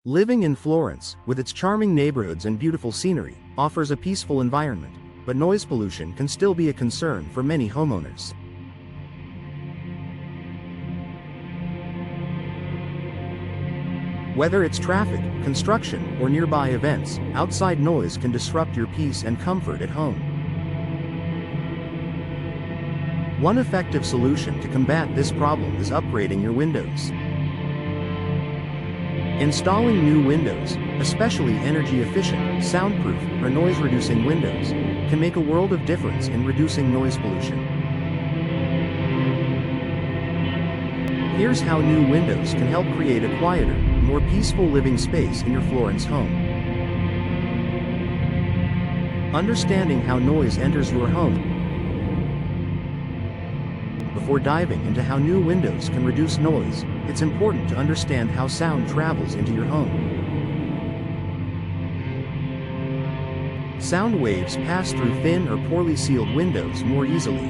Living in Florence, with its charming neighborhoods and beautiful scenery, offers a peaceful environment, but noise pollution can still be a concern for many homeowners. Whether it's traffic, construction, or nearby events, outside noise can disrupt your peace and comfort at home. One effective solution to combat this problem is upgrading your windows. Installing new windows, especially energy-efficient, soundproof, or noise-reducing windows, can make a world of difference in reducing noise pollution. Here's how new windows can help create a quieter, more peaceful living space in your Florence home. Understanding how noise enters your home. Before diving into how new windows can reduce noise, it's important to understand how sound travels into your home. Sound waves pass through thin or poorly sealed windows more easily.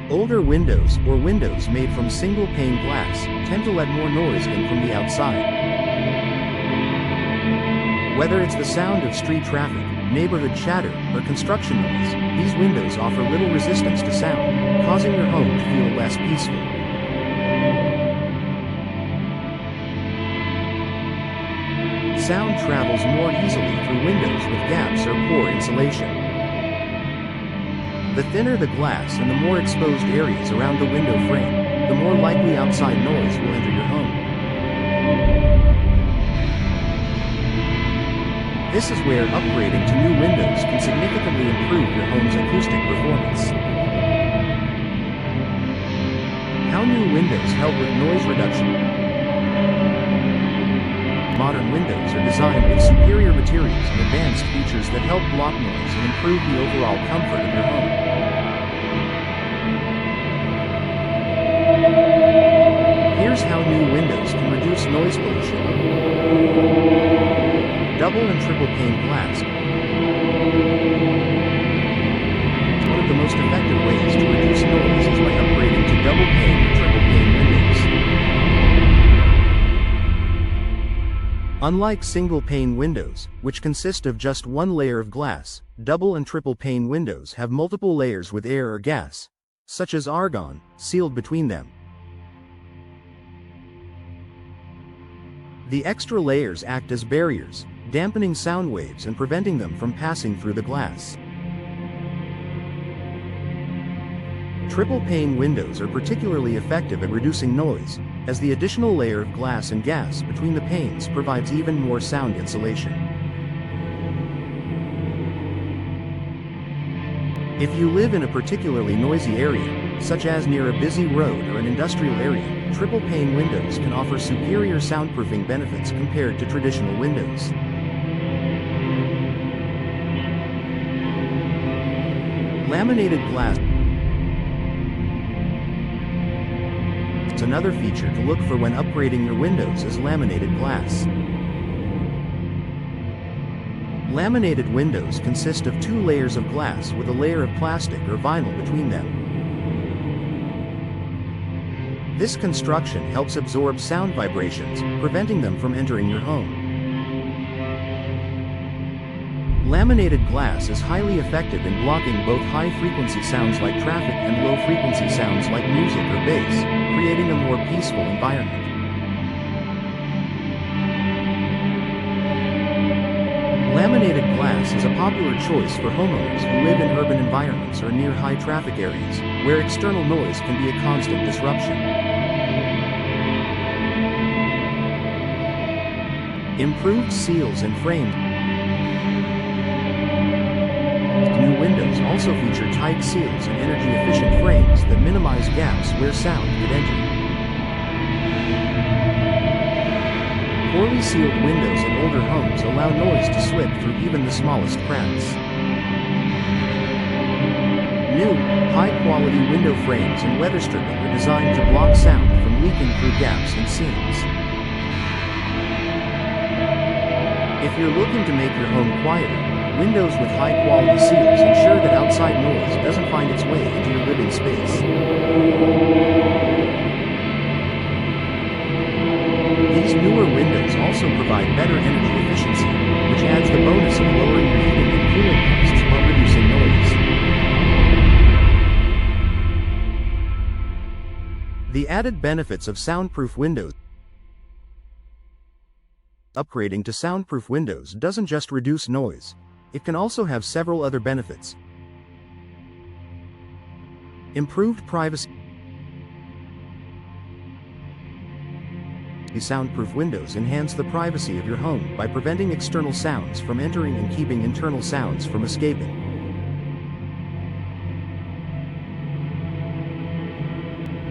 Older windows, or windows made from single-pane glass, tend to let more noise in from the outside. Whether it's the sound of street traffic, neighborhood chatter, or construction noise, these windows offer little resistance to sound, causing your home to feel less peaceful. Sound travels more easily through windows with gaps or poor insulation. The thinner the glass and the more exposed areas around the window frame, the more likely outside noise will enter your home. This is where upgrading to new windows can significantly improve your home's acoustic performance. How new windows help with noise reduction. Modern windows are designed with superior materials and advanced features that help block noise and improve the overall comfort of your home. Here's how new windows can reduce noise pollution. Double and triple pane glass. One of the most effective ways to reduce noise is by upgrading to double pane or triple pane windows. Unlike single pane windows, which consist of just one layer of glass, double and triple pane windows have multiple layers with air or gas, such as argon, sealed between them. The extra layers act as barriers, dampening sound waves and preventing them from passing through the glass. Triple pane windows are particularly effective at reducing noise, as the additional layer of glass and gas between the panes provides even more sound insulation. If you live in a particularly noisy area, such as near a busy road or an industrial area, triple pane windows can offer superior soundproofing benefits compared to traditional windows. Laminated glass. Another feature to look for when upgrading your windows is laminated glass. Laminated windows consist of two layers of glass with a layer of plastic or vinyl between them. This construction helps absorb sound vibrations, preventing them from entering your home. Laminated glass is highly effective in blocking both high-frequency sounds like traffic and low-frequency sounds like music or bass, creating a more peaceful environment. Laminated glass is a popular choice for homeowners who live in urban environments or near high-traffic areas, where external noise can be a constant disruption. Improved seals and frames. New windows also feature tight seals and energy-efficient frames that minimize gaps where sound could enter. Poorly sealed windows in older homes allow noise to slip through even the smallest cracks. New, high-quality window frames and weather stripping are designed to block sound from leaking through gaps and seams. If you're looking to make your home quieter, windows with high-quality seals ensure that outside noise doesn't find its way into your living space. These newer windows also provide better energy efficiency, which adds the bonus of lowering your heating and cooling costs while reducing noise. The added benefits of soundproof windows. Upgrading to soundproof windows doesn't just reduce noise, it can also have several other benefits. Improved privacy. Soundproof windows enhance the privacy of your home by preventing external sounds from entering and keeping internal sounds from escaping.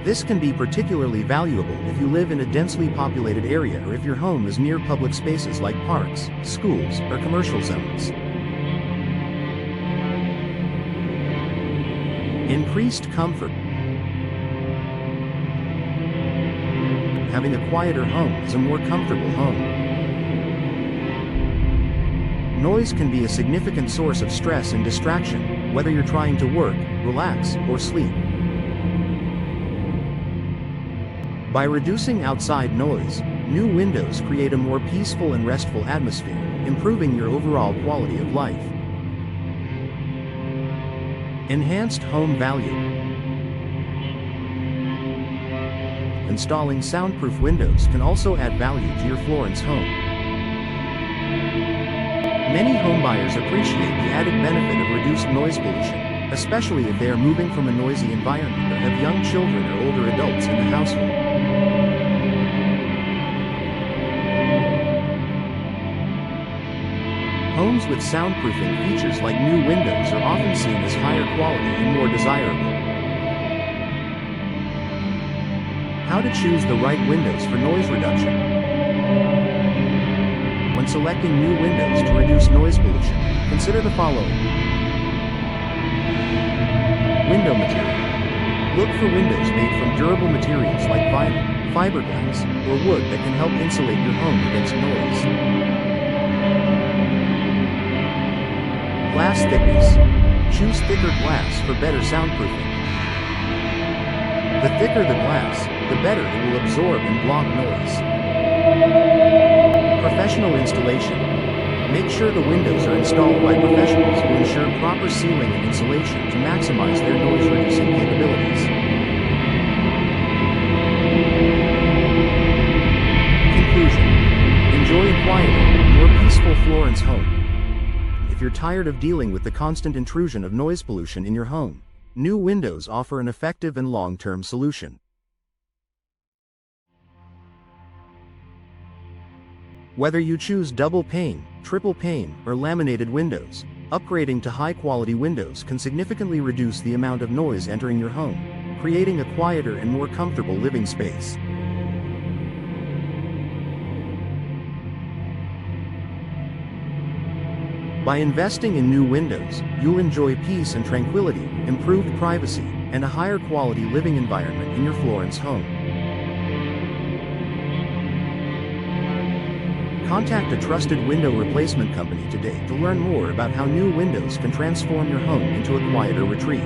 This can be particularly valuable if you live in a densely populated area or if your home is near public spaces like parks, schools, or commercial zones. Increased comfort. Having a quieter home is a more comfortable home. Noise can be a significant source of stress and distraction, whether you're trying to work, relax, or sleep. By reducing outside noise, new windows create a more peaceful and restful atmosphere, improving your overall quality of life. Enhanced home value. Installing soundproof windows can also add value to your Florence home. Many homebuyers appreciate the added benefit of reduced noise pollution, especially if they are moving from a noisy environment or have young children or older adults in the household. Homes with soundproofing features like new windows are often seen as higher quality and more desirable. How to choose the right windows for noise reduction. When selecting new windows to reduce noise pollution, consider the following. Window material. Look for windows made from durable materials like vinyl, fiberglass, or wood that can help insulate your home against noise. Glass thickness. Choose thicker glass for better soundproofing. The thicker the glass, the better it will absorb and block noise. Professional installation. Make sure the windows are installed by professionals who ensure proper sealing and insulation to maximize their noise-reducing capabilities. Conclusion. Enjoy a quieter, more peaceful Florence home. If you're tired of dealing with the constant intrusion of noise pollution in your home, new windows offer an effective and long-term solution. Whether you choose double pane, triple pane, or laminated windows, upgrading to high-quality windows can significantly reduce the amount of noise entering your home, creating a quieter and more comfortable living space. By investing in new windows, you'll enjoy peace and tranquility, improved privacy, and a higher quality living environment in your Florence home. Contact a trusted window replacement company today to learn more about how new windows can transform your home into a quieter retreat.